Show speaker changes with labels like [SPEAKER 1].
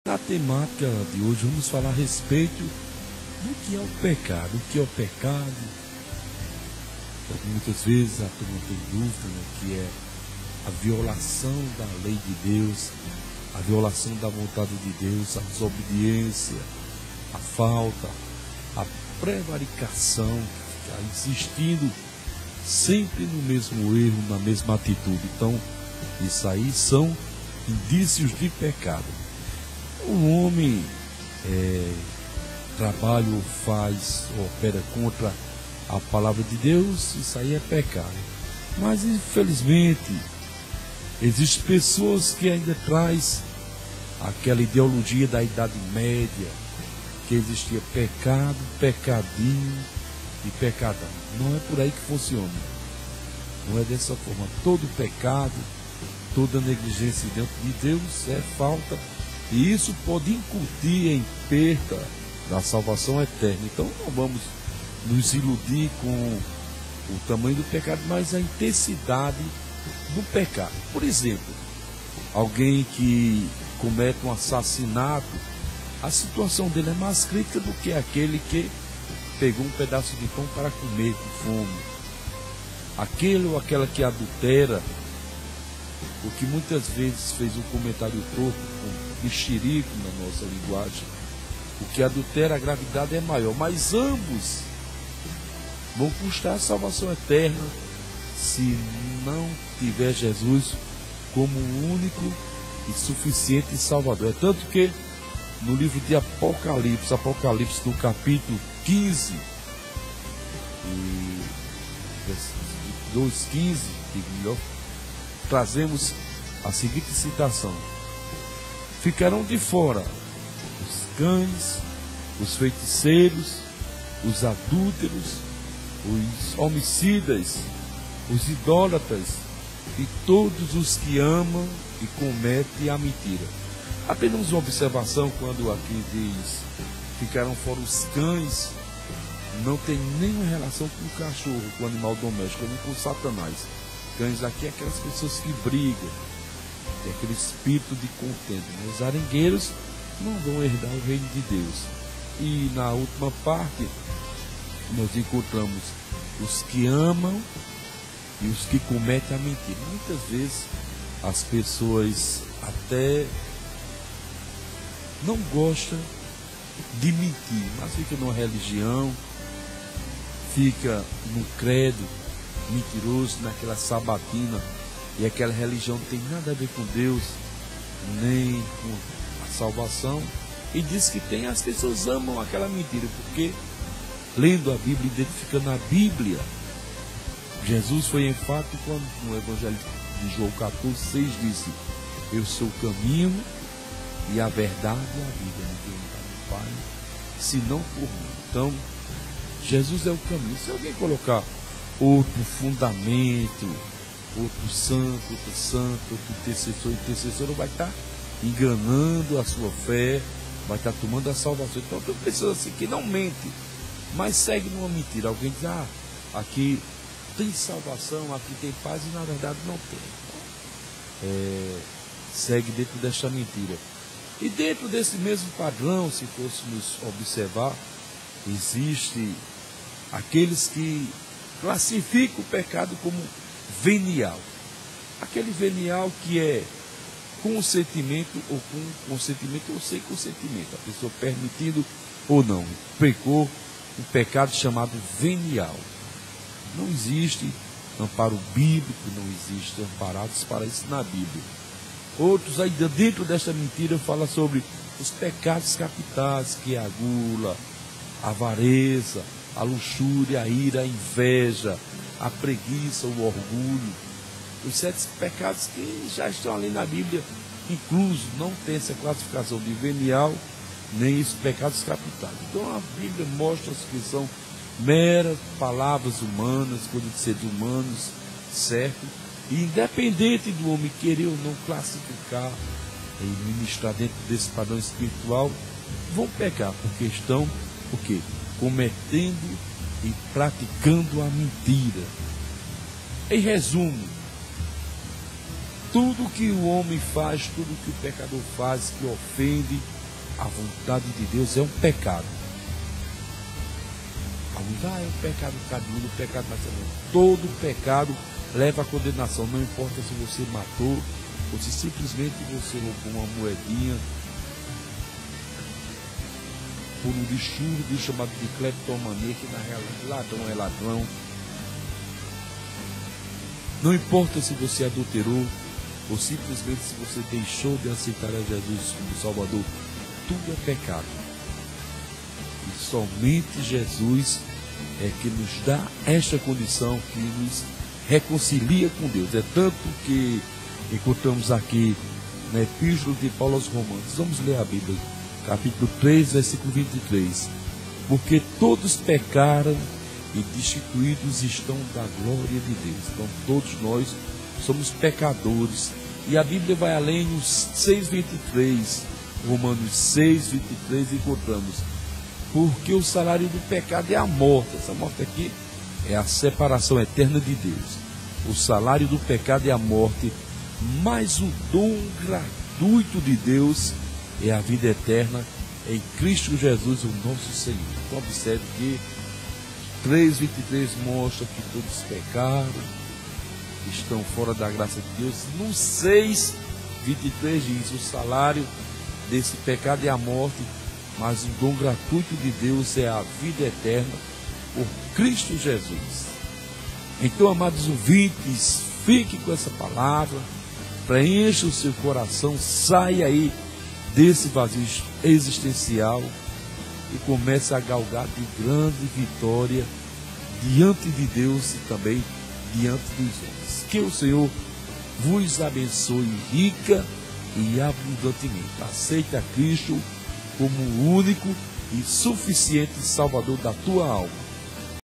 [SPEAKER 1] Na temática de hoje vamos falar a respeito do que é o pecado. O que é o pecado? Porque muitas vezes a turma tem dúvida no que é a violação da lei de Deus, a violação da vontade de Deus, a desobediência, a falta, a prevaricação, ficar insistindo sempre no mesmo erro, na mesma atitude. Então, isso aí são indícios de pecado. O homem trabalha ou faz, ou opera contra a palavra de Deus, isso aí é pecado. Mas, infelizmente, existem pessoas que ainda traz aquela ideologia da Idade Média, que existia pecado, pecadinho e pecadão. Não é por aí que funciona. Não é dessa forma. Todo pecado, toda negligência diante de Deus é falta, e isso pode incutir em perda da salvação eterna. Então não vamos nos iludir com o tamanho do pecado, mas a intensidade do pecado. Por exemplo, alguém que comete um assassinato, a situação dele é mais crítica do que aquele que pegou um pedaço de pão para comer com fome. Aquele ou aquela que adultera, o que muitas vezes fez um comentário torto, com mexerico na nossa linguagem, o que adultera a gravidade é maior, mas ambos vão custar a salvação eterna se não tiver Jesus como o único e suficiente Salvador. É tanto que no livro de Apocalipse no capítulo 15 e versículo 2:15, trazemos a seguinte citação: ficarão de fora os cães, os feiticeiros, os adúlteros, os homicidas, os idólatras e todos os que amam e cometem a mentira. Apenas uma observação quando aqui diz ficarão fora os cães, não tem nenhuma relação com o cachorro, com o animal doméstico, nem com Satanás. Cães aqui é aquelas pessoas que brigam, tem aquele espírito de contenda. Os arengueiros não vão herdar o reino de Deus. E na última parte nós encontramos os que amam e os que cometem a mentira. Muitas vezes as pessoas até não gostam de mentir, mas fica numa religião, fica no credo mentiroso, naquela sabatina, e aquela religião não tem nada a ver com Deus, nem com a salvação, e diz que tem. As pessoas amam aquela mentira, porque lendo a Bíblia, identificando a Bíblia, Jesus foi enfático quando no Evangelho de João 14:6 disse: eu sou o caminho e a verdade e a vida, ninguém vai ao Pai senão por mim. Então Jesus é o caminho. Se alguém colocar outro fundamento, outro santo, outro intercessor vai estar enganando a sua fé, vai estar tomando a salvação. Então tem pessoas assim que não mente, mas segue numa mentira. Alguém diz: aqui tem salvação, aqui tem paz, e na verdade não tem. Segue dentro desta mentira. E dentro desse mesmo padrão, se fôssemos observar, existe aqueles que classificam o pecado como venial. Aquele venial que é com consentimento ou com consentimento ou sem consentimento, a pessoa permitindo ou não, pecou um pecado chamado venial. Não existe amparo bíblico, não existe amparados para isso na Bíblia. Outros ainda dentro desta mentira falam sobre os pecados capitais, que é a gula, a avareza, a luxúria, a ira, a inveja, a preguiça, o orgulho. Os 7 pecados que já estão ali na Bíblia inclusos, não tem essa classificação de venial, nem os pecados capitais. Então a Bíblia mostra que são meras palavras humanas, coisas de seres humanos, certo? E independente do homem querer ou não classificar e ministrar dentro desse padrão espiritual, vão pecar, porque estão cometendo e praticando a mentira. Em resumo, tudo que o homem faz, tudo que o pecador faz, que ofende a vontade de Deus, é um pecado. É um pecado caminho, um pecado nacional. Todo pecado leva à condenação. Não importa se você matou, ou se simplesmente você roubou uma moedinha por um distúrbio chamado de cleptomania, que na realidade ladrão é ladrão. Não importa se você adulterou, ou simplesmente se você deixou de aceitar a Jesus como Salvador, tudo é pecado. E somente Jesus é que nos dá esta condição, que nos reconcilia com Deus. É tanto que encontramos aqui na Epístola de Paulo aos Romanos. Vamos ler a Bíblia, capítulo 3, versículo 23. Porque todos pecaram e destituídos estão da glória de Deus. Então todos nós somos pecadores. E a Bíblia vai além, no 6,23, Romanos 6,23, encontramos: porque o salário do pecado é a morte. Essa morte aqui é a separação eterna de Deus. O salário do pecado é a morte, mas o dom gratuito de Deus é a vida eterna em Cristo Jesus, o nosso Senhor. Então observe que 3,23 mostra que todos pecaram, estão fora da graça de Deus. No 6,23 diz: o salário desse pecado é a morte, mas o dom gratuito de Deus é a vida eterna por Cristo Jesus. Então, amados ouvintes, fique com essa palavra, preencha o seu coração, saia aí desse vazio existencial e comece a galgar de grande vitória diante de Deus e também diante dos homens. Que o Senhor vos abençoe rica e abundantemente. Aceita Cristo como o único e suficiente Salvador da tua alma.